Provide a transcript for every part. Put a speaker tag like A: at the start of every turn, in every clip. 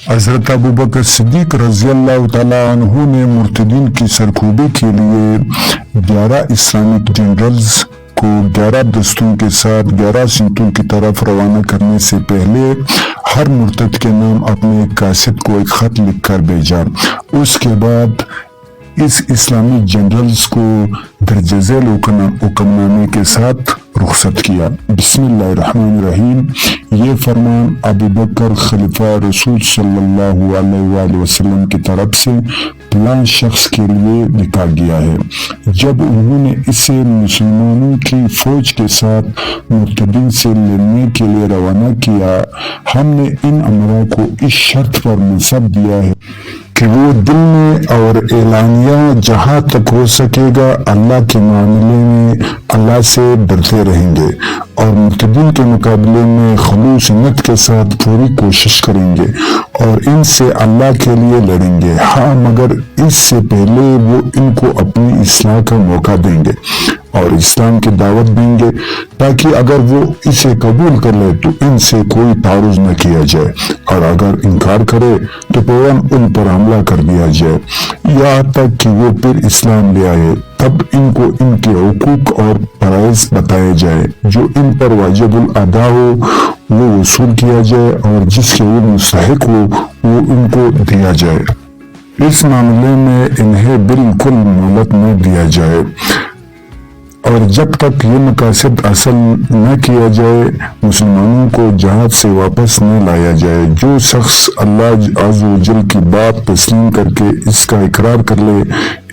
A: حضرت ابوبکر صدیق رضی اللہ تعالیٰ عنہ نے مرتدین کی سرکوبی کے لیے 11 اسلامک جنرلز کو 11 دستوں کے ساتھ 11 سمتوں کی طرف روانہ کرنے سے پہلے ہر مرتد کے نام اپنے ایک قاصد کو ایک خط لکھ کر بھیجا۔ اس کے بعد اس اسلامی جنرلز کو درجہ ذیل حکم نامے کے ساتھ رخصت کیا۔ بسم اللہ الرحمن الرحیم۔ یہ فرمان ابو بکر خلیفہ رسول صلی اللہ علیہ وآلہ وسلم کی طرف سے فلاں شخص کے لیے لکھا گیا ہے۔ جب انہوں نے اسے مسلمانوں کی فوج کے ساتھ مرتدین سے لڑنے کے لیے روانہ کیا، ہم نے ان امراء کو اس شرط پر منصب دیا ہے کہ وہ دل میں اور اعلانیہ جہاں تک ہو سکے گا اللہ کے معاملے میں اللہ سے ڈرتے رہیں گے اور مرتدین کے مقابلے میں خلوص نیت کے ساتھ پوری کوشش کریں گے اور ان سے اللہ کے لیے لڑیں گے۔ ہاں مگر اس سے پہلے وہ ان کو اپنی اصلاح کا موقع دیں گے اور اسلام کی دعوت دیں گے تاکہ اگر وہ اسے قبول کر لے تو ان سے کوئی تعارض نہ کیا جائے اور اگر انکار کرے تو فوراً ان پر حملہ کر دیا جائے یہاں تک کہ وہ پھر اسلام لے آئے۔ تب ان کو ان کے حقوق اور فرائض بتائے جائے، جو ان پر واجب الادا ہو وہ وصول کیا جائے اور جس کے وہ مستحق ہو وہ ان کو دیا جائے۔ اس معاملے میں انہیں بالکل مہلت نہ دیا جائے اور جب تک یہ مقاصد حاصل نہ کیا جائے مسلمانوں کو جہاد سے واپس نہ لایا جائے۔ جو شخص اللہ عز و جل کی بات تسلیم کر کے اس کا اقرار کر لے،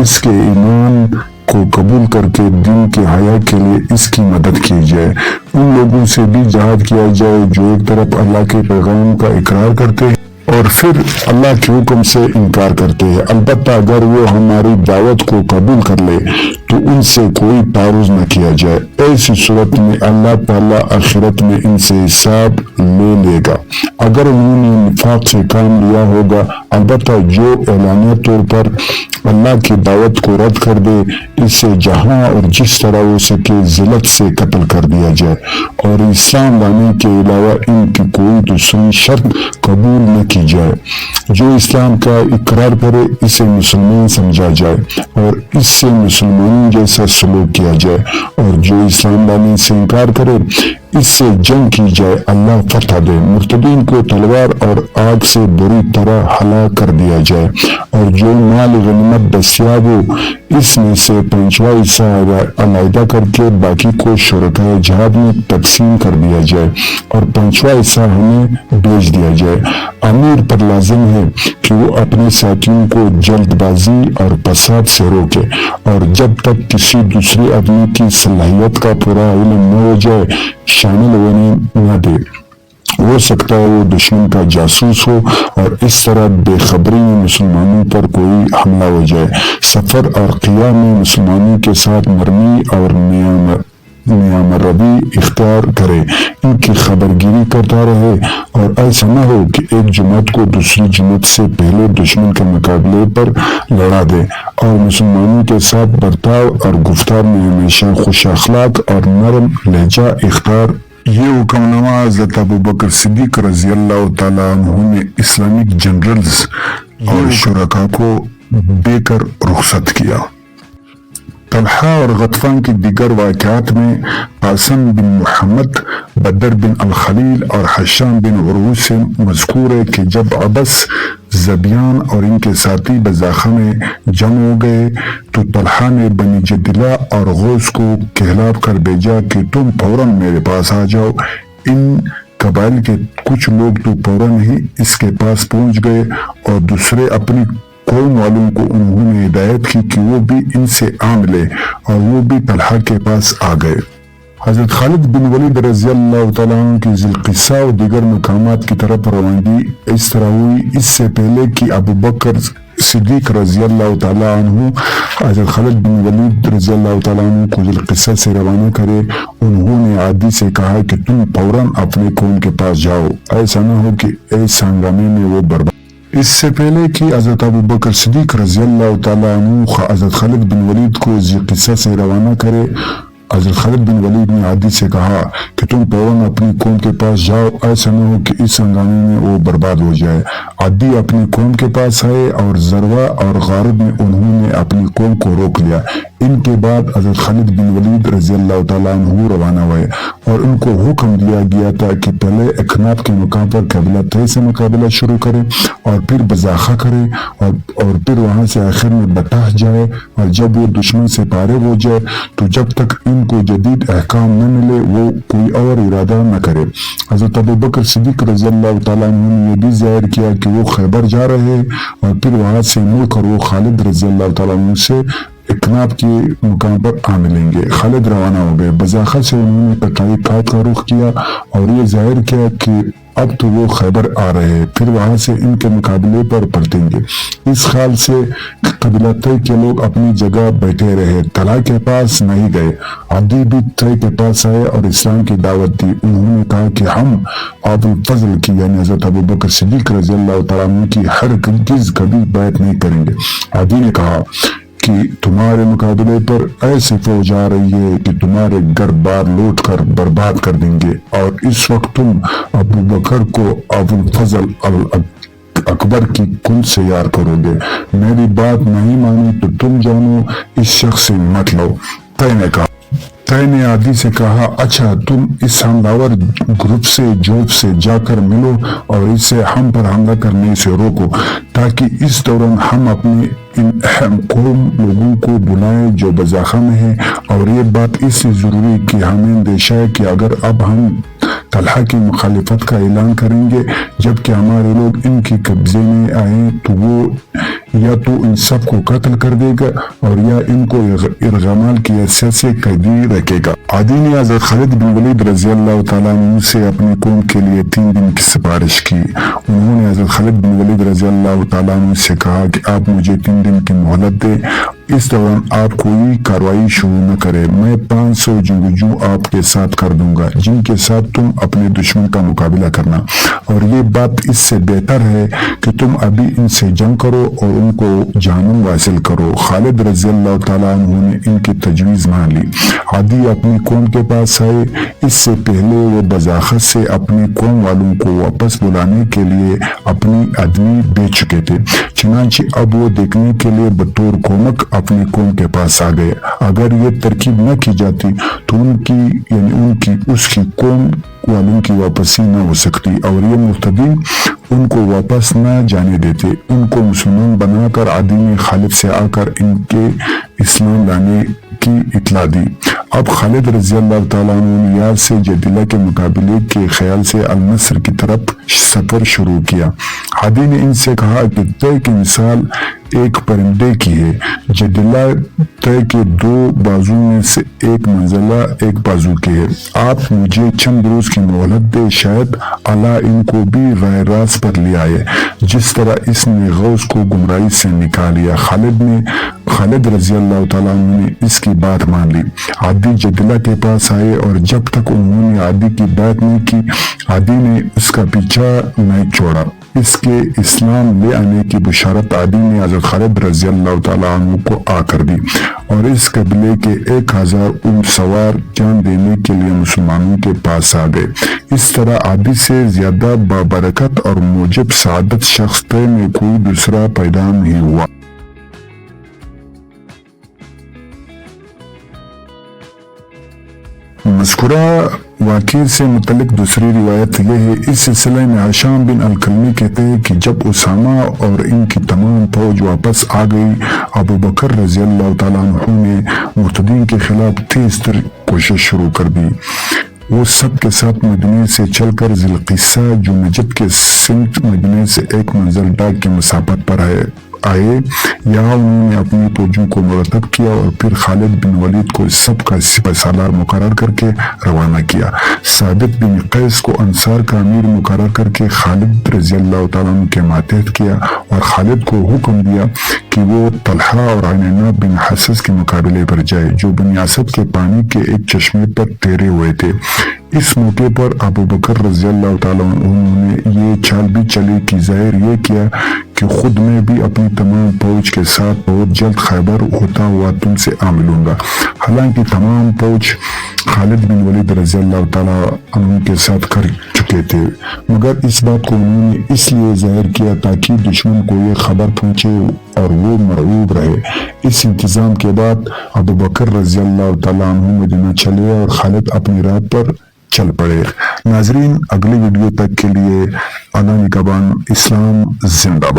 A: اس کے ایمان کو قبول کر کے دین کے حیا کے لیے اس کی مدد کی جائے۔ ان لوگوں سے بھی جہاد کیا جائے جو ایک طرف اللہ کے پیغام کا اقرار کرتے ہیں اور پھر اللہ کے حکم سے انکار کرتے ہیں، البتہ اگر وہ ہماری دعوت کو قبول کر لے تو ان سے کوئی تعارض نہ کیا جائے۔ ایسی صورت میں اللہ تعالیٰ آخرت میں ان سے حساب لے لے گا۔ اگر انہوں نے نفاق سے کام لیا ہوگا، البتہ جو اعلانیہ طور پر اللہ کی دعوت کو رد کر دے اسے جہاں اور جس طرح ہو سکے ذلت سے قتل کر دیا جائے اور اسلام لانے کے علاوہ ان کی کوئی دوسری شرط قبول نہ کی جائے۔ جو اسلام کا اقرار کرے اسے مسلمان سمجھا جائے اور اس سے مسلمانوں جیسا سلوک کیا جائے اور جو اسلام لانے سے انکار کرے اس سے جنگ کی جائے، اللہ فتح دے۔ مرتدین کو تلوار اور آگ سے بری طرح ہلاک کر دیا جائے اور جو مال غنیمت دستیاب ہو اس میں سے 5واں حصہ علیحدہ کر کے باقی کو شرکائے جہاد میں تقسیم کر دیا جائے اور 5واں حصہ ہمیں بیچ دیا جائے۔ امیر پر لازم ہے کہ وہ اپنے ساتھیوں کو جلد بازی اور فساد سے روکے اور جب تک کسی دوسرے آدمی کی صلاحیت کا پورا علم نہ ہو جائے شامل ہونے نہ دے۔ ہو سکتا ہے وہ دشمن کا جاسوس ہو اور اس طرح بے خبری میں مسلمانوں پر کوئی حملہ ہو جائے۔ سفر اور قیام میں مسلمانوں کے ساتھ نرمی اور نیام روی اختیار کرے، ان کی خبرگیری کرتا رہے اور ایسا نہ ہو کہ ایک جماعت کو دوسری جماعت سے پہلے دشمن کے مقابلے پر لڑا دے اور مسلمانوں کے ساتھ برتاؤ اور گفتار میں ہمیشہ خوش اخلاق اور نرم لہجہ اختیار۔ یہ حکم نامہ حضرت ابوبکر صدیق رضی اللہ تعالیٰ عنہ نے اسلامک جنرلز اور شرکا کو دے کر رخصت کیا۔ طلحہ اور غطفان کی دیگر واقعات میں قاسم بن محمد، بدر بن الخلیل اور حشام بن عروہ سے مذکور ہے کہ جب عبس، زبیان اور ان کے ساتھی بزاخہ میں جمع ہو گئے تو طلحہ نے بنی جدلہ اور غوث کو کہلا کر بھیجا کہ تم فوراً میرے پاس آ جاؤ۔ ان قبائل کے کچھ لوگ تو فوراً ہی اس کے پاس پہنچ گئے اور دوسرے اپنی قوم والوں کو انہوں نے ہدایت کی کہ وہ بھی ان سے آ ملے اور وہ بھی طلحہ کے پاس آ گئے۔ حضرت خالد بن ولید رضی اللہ تعالیٰ عنہ کی ذی القصہ اور دیگر مقامات کی طرف روانگی اس طرح ہوئی۔ اس سے پہلے کہ ابو بکر صدیق رضی اللہ تعالیٰ عنہ حضرت خالد بن ولید رضی اللہ تعالیٰ عنہ کو ذی القصہ سے روانہ کرے، انہوں نے عادی سے کہا کہ تم فوراً اپنے قوم کے پاس جاؤ، ایسا نہ ہو کہ اس ہنگامے میں وہ برباد۔ اس سے پہلے کہ حضرت ابوبکر صدیق رضی اللہ تعالیٰ عنہ حضرت خالد بن ولید کو ذی القصہ سے روانہ کرے، حضرت خالد بن ولید نے عادی سے کہا کہ تم فوراً اپنی قوم کے پاس جاؤ، ایسا نہ ہو کہ اس ہنگامے میں وہ برباد ہو جائے۔ عادی اپنی قوم کے پاس آئے اور ذروہ اور غارب میں انہوں نے اپنی قوم کو روک لیا۔ ان کے بعد حضرت خالد بن ولید رضی اللہ تعالیٰ عنہ روانہ ہوئے اور ان کو حکم دیا گیا تھا کہ پہلے اکناف کے مقام پر قبیلہ طے سے مقابلہ شروع کرے اور پھر بزاخہ کرے اور پھر وہاں سے آخر میں بطاح جائے، اور جب وہ دشمن سے فارغ ہو جائے تو جب تک ان کو جدید احکام نہ ملے وہ کوئی اور ارادہ نہ کرے۔ حضرت ابوبکر صدیق رضی اللہ تعالیٰ عنہ نے یہ بھی ظاہر کیا کہ وہ خیبر جا رہے اور پھر وہاں سے مڑ کر وہ خالد رضی اللہ تعالیٰ عنہ سے اکناف کے مقام پر آ ملیں گے۔ خالد روانہ ہو گئے۔ بزاخہ سے انہوں نے قطعی کات کا رخ کیا اور یہ ظاہر کیا کہ اب تو وہ خیبر آ رہے ہیں، پھر وہاں سے ان کے مقابلے پر پلٹیں گے۔ اس خیال سے قبیلہ طے کے لوگ اپنی جگہ بیٹھے رہے، طلحہ کے پاس نہیں گئے۔ عدی بھی طے کے پاس آئے اور اسلام کی دعوت دی۔ انہوں نے کہا کہ ہم ابو الفضل کی یعنی حضرت ابوبکر صدیق رضی اللہ تعالیٰ عنہ کی ہرگز کبھی بیعت نہیں کریں گے۔ عدی نے کہا کہ تمہارے مقابلے پر ایسی فوج آ رہی ہے کہ تمہارے گھر بار لوٹ کر برباد کر دیں گے، اور اس وقت تم ابو بکر کو ابو الفضل اکبر کی کل سے یار کرو گے۔ میری بات نہیں مانی تو تم جانو اس شخص سے مت لو۔ طے نے عادی سے کہا اچھا تم اس حملہ گروپ سے جوب سے جا کر ملو اور اسے ہم پر حملہ کرنے سے روکو، تاکہ اس دوران ہم اپنے ان اہم قوم لوگوں کو بلائیں جو بزاخہ میں ہیں، اور یہ بات اس سے ضروری کہ ہمیں اندیشہ ہے کہ اگر اب ہم طلحہ کی مخالفت کا اعلان کریں گے جبکہ ہمارے لوگ ان کے قبضے میں آئیں تو وہ یا تو ان سب کو قتل کر دے گا اور یا ان کو ارغمال کی حیثیت سے قیدی رکھے گا۔ عادی نے حضرت خالد بن ولید رضی اللہ تعالیٰ عنہ سے اپنی قوم کے لیے 3 دن کی سفارش کی۔ انہوں نے حضرت خالد بن ولید رضی اللہ تعالیٰ عنہ سے کہا کہ آپ مجھے 3 دن کی مہلت دیں، اس دوران آپ کوئی کارروائی شروع نہ کرے، میں 500 جنگجو آپ کے ساتھ کر دوں گا جن کے ساتھ تم اپنے دشمن کا مقابلہ کرنا، اور یہ بات اس سے بہتر ہے کہ تم ابھی ان سے جنگ کرو اور ان کو جہنم حاصل کرو۔ خالد رضی اللہ تعالیٰ عنہ نے ان کی تجویز مان لی۔ عادی اپنی قوم کے پاس آئے، اس سے پہلے وہ بزاخت سے اپنی قوم والوں کو واپس بلانے کے لیے اپنی آدمی بھیج چکے تھے، چنانچہ اب وہ دیکھنے کے لیے بطور کومک اپنی قوم کے پاس آ گئے۔ اگر یہ ترکیب نہ کی جاتی تو ان کی اس کی قوم والوں کی واپسی نہ ہو سکتی اور یہ مرتدین ان کو واپس نہ جانے دیتے۔ ان کو مسلمان بنا کر عادی نے خالد سے آ کر ان کے اسلام لانے کی اطلاع دی۔ اب خالد رضی اللہ تعالیٰ عنہ نے یاد سے جدلہ کے مقابلے کے خیال سے المصر کی طرف سفر شروع کیا۔ عادی نے ان سے کہا کہ طے کی مثال ایک پرندے کی ہے، جدلہ طے کے 2 بازو میں سے ایک منزلہ ایک بازو کے ہے۔ آپ مجھے چند روز کی مہلت دے، شاید اللہ ان کو بھی راہ راست پر لے آئے جس طرح اس نے غوث کو گمراہی سے نکالیا۔ خالد رضی اللہ تعالیٰ عنہ نے اس کی بات مان لی۔ عادی جدلہ کے پاس آئے اور جب تک انہوں نے عادی کی بات نہیں کی عادی نے اس کا پیچھا نہیں چھوڑا۔ اس کے اسلام لے آنے کی بشارت عادی نے حضرت خالد رضی اللہ تعالیٰ عنہ کو آ کر دی اور اس قبیلے کے 1000 اونٹ سوار جان دینے کے لیے مسلمانوں کے پاس آ گئے۔ اس طرح عادی سے زیادہ بابرکت اور موجب سعادت شخص طے میں کوئی دوسرا پیدا نہیں ہوا۔ مذکورہ واقعے سے متعلق دوسری روایت یہ ہے، اس سلسلے میں ہشام بن الکلمی کہتے ہیں کہ جب اسامہ اور ان کی تمام فوج واپس آ گئی، ابو بکر رضی اللہ تعالیٰ عنہ نے مرتدین کے خلاف تیز تر کوشش شروع کر دی۔ وہ سب کے ساتھ مدینے سے چل کر ذی القصہ جو نجد کے سمت مدینے سے 1 منزل ڈاک کے مسافت پر آئے، یہاں انہوں نے اپنی فوجوں کو مرتب کیا اور پھر خالد بن ولید کو سب کا سپہ سالار مقرر کر کے روانہ کیا۔ ثابت بن قیس کو انصار کا امیر مقرر کر کے خالد رضی اللہ تعالیٰ عنہ کے ماتحت کیا اور خالد کو حکم دیا کہ وہ طلحہ اور عینہ بن حسس کے مقابلے پر جائے جو بنی اسد کے پانی کے ایک چشمے پر ٹھہرے ہوئے تھے۔ اس موقع پر ابو بکر رضی اللہ تعالیٰ عنہ نے یہ چال بھی چلی کہ ظاہر یہ کیا کہ خود میں بھی اپنی تمام فوج کے ساتھ بہت جلد خیبر ہوتا ہوا تم سے آ ملوں گا۔ حالانکہ تمام فوج خالد بن ولید رضی اللہ تعالیٰ عنہ کے ساتھ کر چکے تھے، مگر اس بات کو انہوں نے اس لیے ظاہر کیا تاکہ دشمن کو یہ خبر پہنچے اور وہ مرعوب رہے۔ اس انتظام کے بعد ابوبکر رضی اللہ تعالیٰ عنہ مدینہ چلے اور خالد اپنی راہ پر چل پڑے۔ ناظرین، اگلی ویڈیو تک کے لیے اللہ نگہبان، اسلام زندہ باد۔